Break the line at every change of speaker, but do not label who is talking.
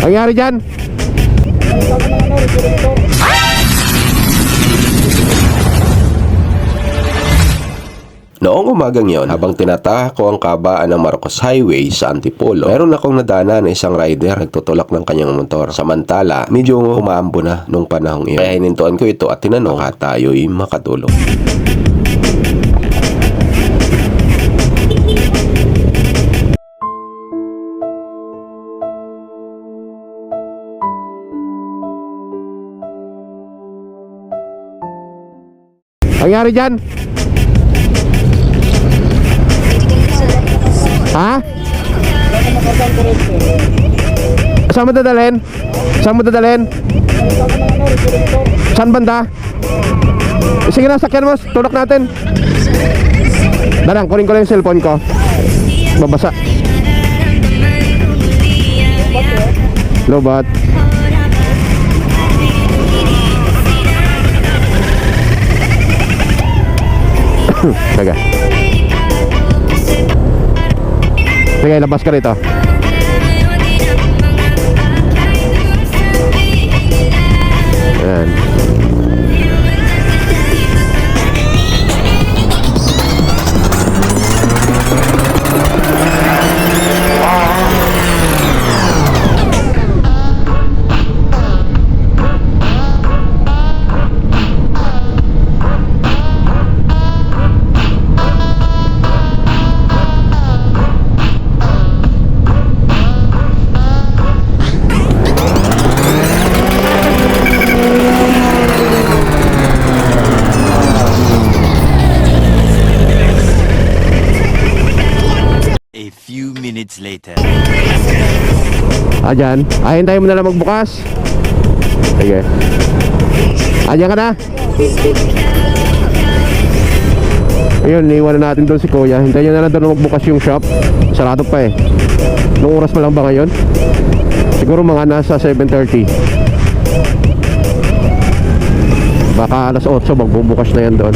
Nangyari dyan?
Noong umagang yon, habang tinataha ko ang kabaan ng Marcos Highway sa Antipolo, meron akong nadana na isang rider nagtutulak ng kanyang motor. Samantala, medyo umaambo na nung panahong iyon. Kaya hinintuan ko ito at tinanong baka tayo'y makatulong.
Nangyari dyan? Ha? Saan mo dadalhin? Saan mo dadalhin? Saan banda? Sige na, sakyan mo. Tulak natin. Darang, kunin ko lang yung cellphone ko. Babasa. Lobat. Sige. Sige, labas ka rito. Ayan.
A few minutes later.
Ayan. Hintayin mo na lang magbukas. Sige. Ayan ka na. Ayun, iiwan na natin doon si Kuya. Hintayin nyo na lang doon magbukas yung shop. Sarado pa eh. Nung oras pa lang ba ngayon? Siguro mga nasa 7:30. Baka alas 8 magbubukas na yan doon.